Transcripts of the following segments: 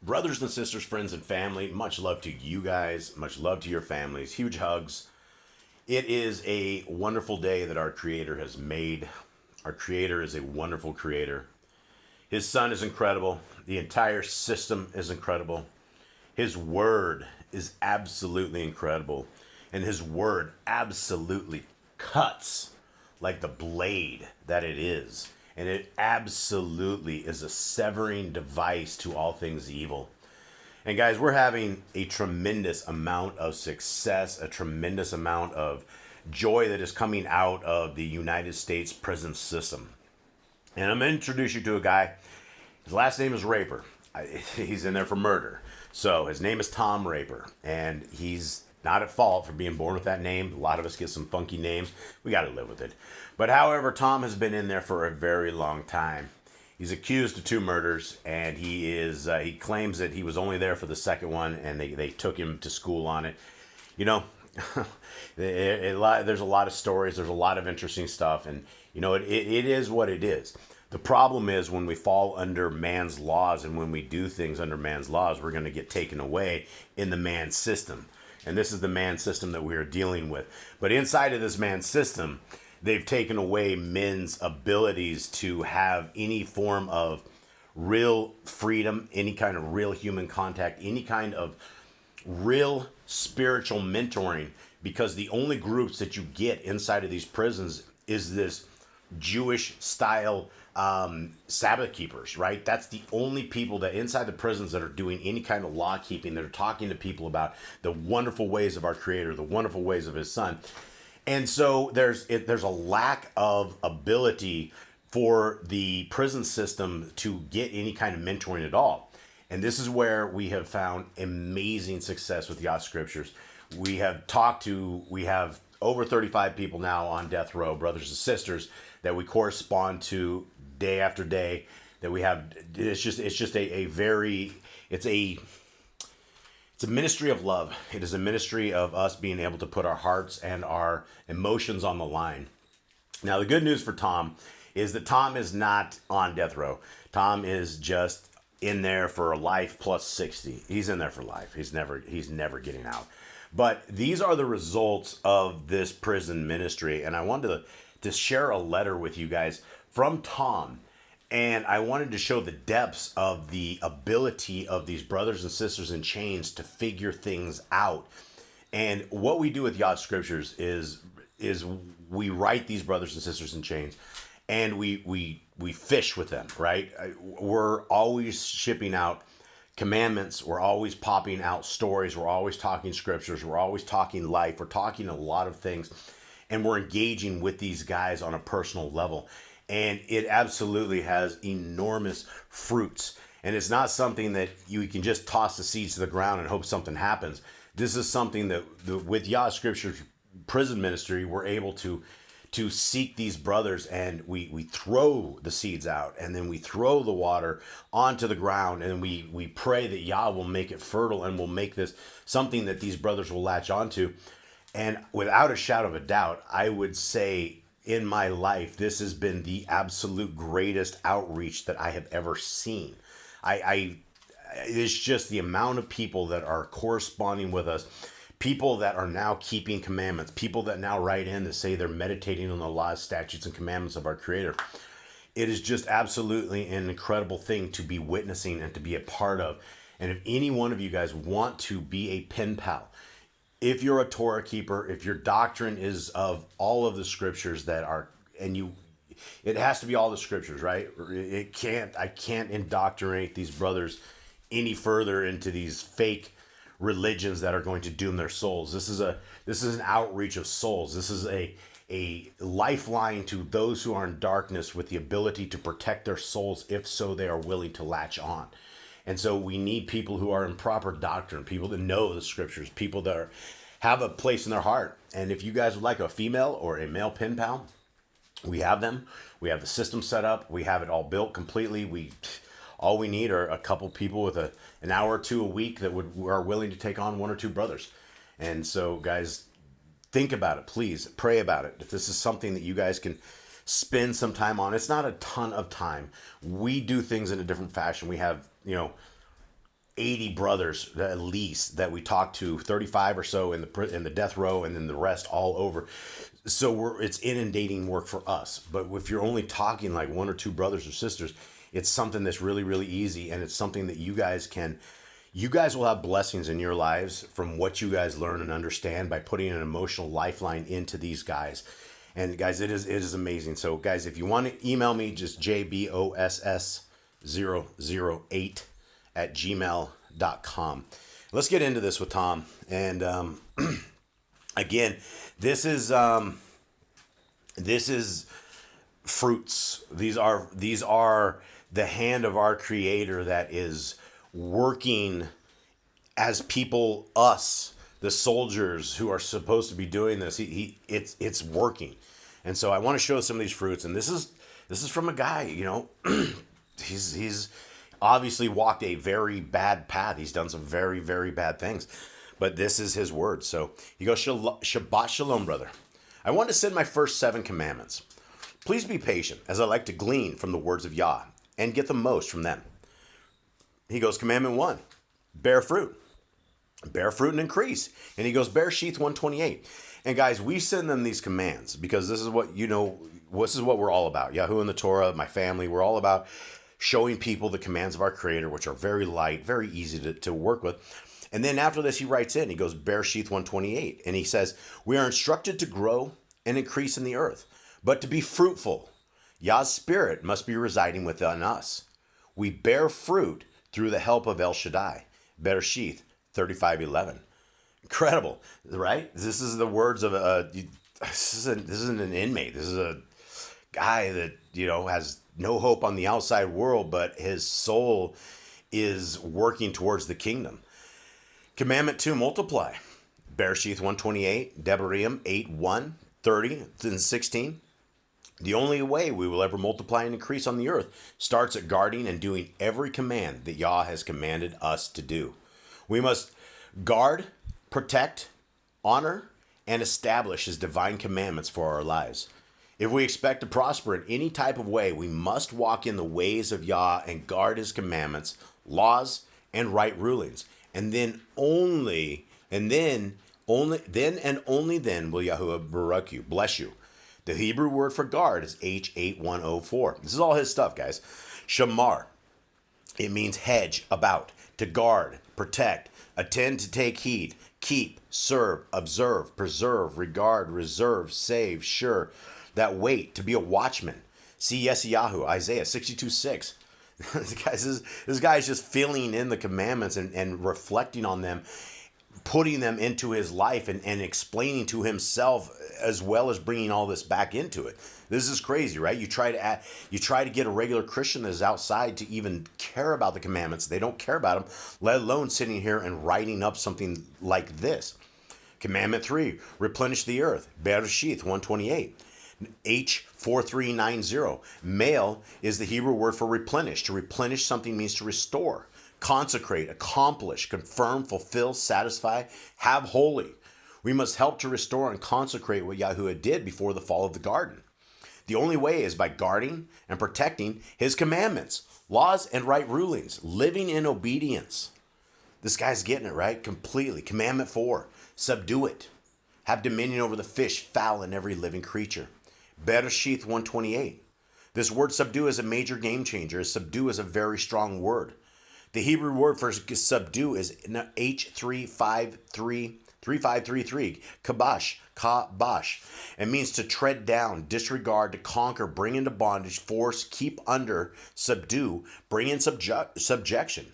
Brothers and sisters, friends and family, much love to you guys, much love to your families, huge hugs. It is a wonderful day that our Creator has made. Our Creator is a wonderful Creator. His Son is incredible. The entire system is incredible. His Word is absolutely incredible. And His Word absolutely cuts like the blade that it is. And it absolutely is a severing device to all things evil. And guys, we're having a tremendous amount of success, a tremendous amount of joy that is coming out of the United States prison system. And I'm going to introduce you to a guy. His last name is Raper. He's in there for murder. So his name is Tom Raper. And he's not at fault for being born with that name. A lot of us get some funky names. We got to live with it. But however, Tom has been in there for a very long time. He's accused of 2 murders, and he claims that he was only there for the second one, and they took him to school on it. You know, there's a lot of stories. There's a lot of interesting stuff, and you know, it is what it is. The problem is when we fall under man's laws and when we do things under man's laws, we're going to get taken away in the man system. And this is the man system that we are dealing with. But inside of this man system, they've taken away men's abilities to have any form of real freedom, any kind of real human contact, any kind of real spiritual mentoring, because the only groups that you get inside of these prisons is this Jewish style Sabbath keepers, right? That's the only people that inside the prisons that are doing any kind of law keeping, that are talking to people about the wonderful ways of our Creator, the wonderful ways of His Son. And so there's a lack of ability for the prison system to get any kind of mentoring at all. And this is where we have found amazing success with Yah Scriptures. We have over 35 people now on death row, brothers and sisters, that we correspond to day after day, that we have. It's a ministry of love. It is a ministry of us being able to put our hearts and our emotions on the line. Now, the good news for Tom is that Tom is not on death row. Tom is just in there for a life plus 60. He's in there for life. He's never getting out. But these are the results of this prison ministry. And I wanted to share a letter with you guys from Tom. And I wanted to show the depths of the ability of these brothers and sisters in chains to figure things out. And what we do with Yah Scriptures is we write these brothers and sisters in chains, and we fish with them, right? We're always shipping out commandments. We're always popping out stories. We're always talking scriptures. We're always talking life. We're talking a lot of things, and we're engaging with these guys on a personal level. And it absolutely has enormous fruits. And it's not something that you can just toss the seeds to the ground and hope something happens. This is something that with Yah Scriptures prison ministry, we're able to seek these brothers, and we throw the seeds out, and then we throw the water onto the ground, and we pray that Yah will make it fertile and will make this something that these brothers will latch onto. And without a shadow of a doubt, I would say in my life, this has been the absolute greatest outreach that I have ever seen. It's just the amount of people that are corresponding with us, people that are now keeping commandments, people that now write in to say they're meditating on the laws, statutes, and commandments of our Creator. It is just absolutely an incredible thing to be witnessing and to be a part of. And if any one of you guys want to be a pen pal, if you're a Torah keeper, if your doctrine is of all of the scriptures that are, it has to be all the scriptures, right? I can't indoctrinate these brothers any further into these fake religions that are going to doom their souls. This is an outreach of souls. This is a lifeline to those who are in darkness with the ability to protect their souls, if so they are willing to latch on. And so we need people who are in proper doctrine, people that know the scriptures, people that have a place in their heart. And if you guys would like a female or a male pen pal, we have them. We have the system set up. We have it all built completely. All we need are a couple people with an hour or two a week that are willing to take on 1 or 2 brothers. And so, guys, think about it. Please pray about it. If this is something that you guys can spend some time on, it's not a ton of time. We do things in a different fashion. We have, 80 brothers at least that we talked to, 35 or so in the death row, and then the rest all over. So it's inundating work for us. But if you're only talking like one or two brothers or sisters, it's something that's really, really easy, and it's something that you guys will have blessings in your lives from what you guys learn and understand by putting an emotional lifeline into these guys. And guys, it is amazing. So guys, if you want to email me, just jboss008@gmail.com. Let's get into this with Tom. And again, this is fruits. These are the hand of our Creator that is working as people, us, the soldiers who are supposed to be doing this. It's working. And so I want to show some of these fruits. And this is from a guy, he's obviously walked a very bad path. He's done some very, very bad things. But this is his word. So he goes, Shabbat Shalom, brother. I want to send my first 7 commandments. Please be patient, as I like to glean from the words of Yah and get the most from them. He goes, Commandment 1, bear fruit. Bear fruit and increase. And he goes, Bereshith 1:28. And guys, we send them these commands because this is what, this is what we're all about. Yahuwah and the Torah, my family, we're all about showing people the commands of our Creator, which are very light, very easy to work with. And then after this, he writes in, he goes, Bereshith 1:28. And he says, we are instructed to grow and increase in the earth, but to be fruitful. Yah's Spirit must be residing within us. We bear fruit through the help of El Shaddai. Bereshith 35:11. Incredible, right? This is the words of this isn't an inmate. This is a guy that, has no hope on the outside world, but his soul is working towards the kingdom. Commandment 2, multiply. Bereshith 1:28, Devarim 8:1, 30 and 16. The only way we will ever multiply and increase on the earth starts at guarding and doing every command that Yah has commanded us to do. We must guard, protect, honor, and establish his divine commandments for our lives. If we expect to prosper in any type of way, we must walk in the ways of Yah and guard his commandments, laws, and right rulings. And then only then will Yahuwah barak you, bless you. The Hebrew word for guard is H8104. This is all his stuff, guys. Shamar. It means hedge, about, to guard, protect, attend to take heed, keep, serve, observe, preserve, regard, reserve, save, sure. That wait, to be a watchman. See Yeshayahu, Isaiah 62:6. This guy is just filling in the commandments and reflecting on them, putting them into his life and explaining to himself, as well as bringing all this back into it. This is crazy, right? You try to get a regular Christian that is outside to even care about the commandments. They don't care about them, let alone sitting here and writing up something like this. Commandment 3, replenish the earth. Bereshith 1:28. H4390. Male is the Hebrew word for replenish. To replenish something means to restore, consecrate, accomplish, confirm, fulfill, satisfy, have holy. We must help to restore and consecrate what Yahuwah did before the fall of the garden. The only way is by guarding and protecting his commandments, laws, and right rulings, living in obedience. This guy's getting it right completely. Commandment 4, subdue it. Have dominion over the fish, fowl, and every living creature. Bereshith 1:28. This word subdue is a major game changer. Subdue is a very strong word. The Hebrew word for subdue is H3533, kabash. It means to tread down, disregard, to conquer, bring into bondage, force, keep under, subdue, bring in subjection.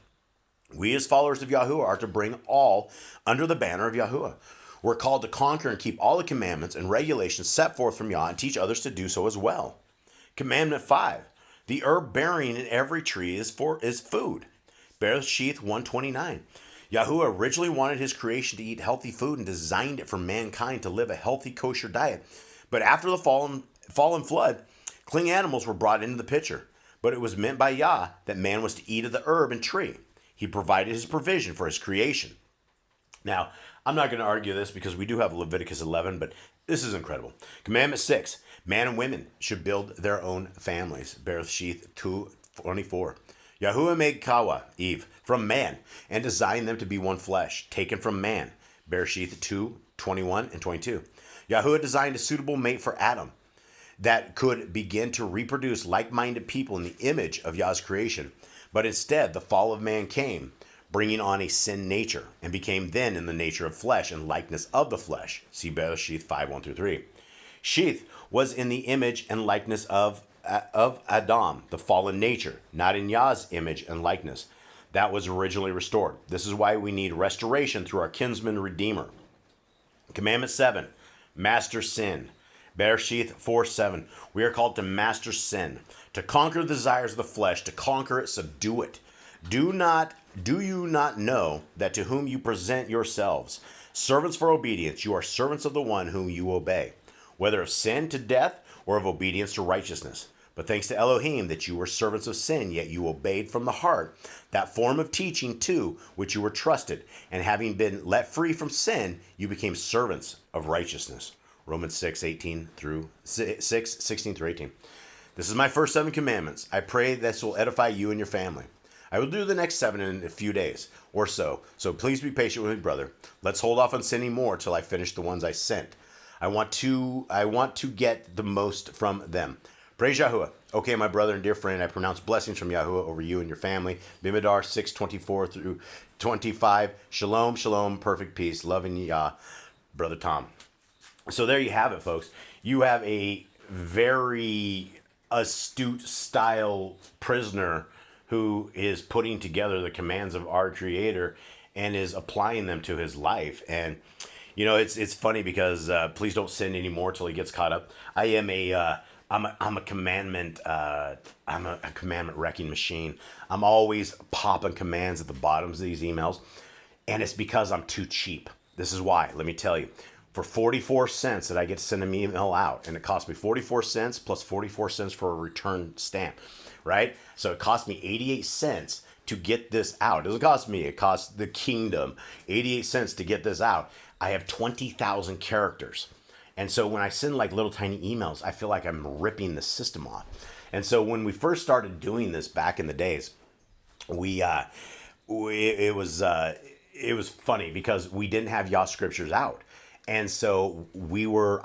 We as followers of Yahuwah are to bring all under the banner of Yahuwah. We're called to conquer and keep all the commandments and regulations set forth from Yah and teach others to do so as well. Commandment 5, the herb bearing in every tree is food. Bereshith 1:29. Yahuwah originally wanted his creation to eat healthy food and designed it for mankind to live a healthy kosher diet. But after the fallen flood, clean animals were brought into the picture. But it was meant by Yah that man was to eat of the herb and tree. He provided his provision for his creation. Now, I'm not going to argue this because we do have Leviticus 11, but this is incredible. Commandment 6, man and women should build their own families. Bereshith 2:24. Yahuwah made Kawa, Eve, from man, and designed them to be one flesh, taken from man. Bereshith 2:21 and 22. Yahuwah designed a suitable mate for Adam that could begin to reproduce like-minded people in the image of Yah's creation. But instead, the fall of man came, bringing on a sin nature, and became then in the nature of flesh and likeness of the flesh. See Bereshith 5:1-3. Sheath was in the image and likeness of Adam, the fallen nature, not in Yah's image and likeness. That was originally restored. This is why we need restoration through our kinsman redeemer. Commandment 7, master sin. Bereshith 4:7. We are called to master sin, to conquer the desires of the flesh, to conquer it, subdue it. Do you not know that to whom you present yourselves, servants for obedience, you are servants of the one whom you obey, whether of sin to death or of obedience to righteousness? But thanks to Elohim that you were servants of sin, yet you obeyed from the heart that form of teaching to which you were trusted, and having been let free from sin, you became servants of righteousness. Romans 16 through 18. This is my first 7 commandments. I pray this will edify you and your family. I will do the next 7 in a few days or so. So please be patient with me, brother. Let's hold off on sinning more till I finish the ones I sent. I want to get the most from them. Praise Yahuwah. Okay, my brother and dear friend, I pronounce blessings from Yahuwah over you and your family. Bimidar 6:24-25. Shalom, shalom, perfect peace. Loving Yah, Brother Tom. So there you have it, folks. You have a very astute style prisoner who is putting together the commands of our Creator and is applying them to his life. And you know, it's funny because please don't sin anymore till he gets caught up. I'm a commandment wrecking machine. I'm always popping commands at the bottoms of these emails, and it's because I'm too cheap. This is why. Let me tell you. For 44 cents that I get to send an email out, and it costs me 44 cents plus 44 cents for a return stamp, right? So it cost me 88 cents to get this out. It doesn't cost me, it costs the kingdom 88 cents to get this out. I have 20,000 characters. And so when I send like little tiny emails, I feel like I'm ripping the system off. And so when we first started doing this back in the days, it was funny because we didn't have Yah Scriptures out. And so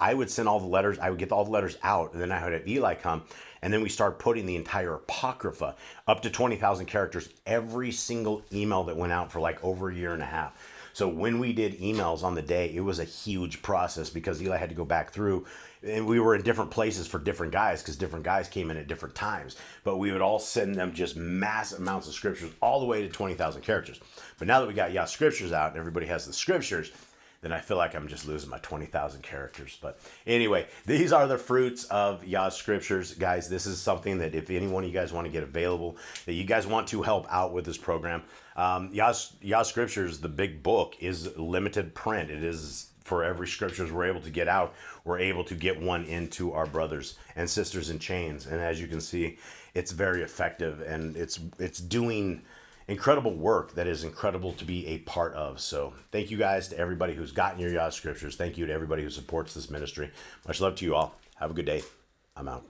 I would send all the letters, I would get all the letters out, and then I would have Eli come, and then we start putting the entire Apocrypha up to 20,000 characters, every single email that went out for like over a year and a half. So when we did emails on the day, it was a huge process because Eli had to go back through, and we were in different places for different guys because different guys came in at different times. But we would all send them just massive amounts of scriptures all the way to 20,000 characters. But now that we got Yah Scriptures out and everybody has the scriptures, then I feel like I'm just losing my 20,000 characters. But anyway, these are the fruits of Yah Scriptures. Guys, this is something that if any one of you guys want to get available, that you guys want to help out with this program, Yah Scriptures, the big book, is limited print. It is for every scriptures we're able to get out. We're able to get one into our brothers and sisters in chains. And as you can see, it's very effective, and it's doing incredible work that is incredible to be a part of. So thank you guys to everybody who's gotten your Yah Scriptures. Thank you to everybody who supports this ministry. Much love to you all. Have a good day. I'm out.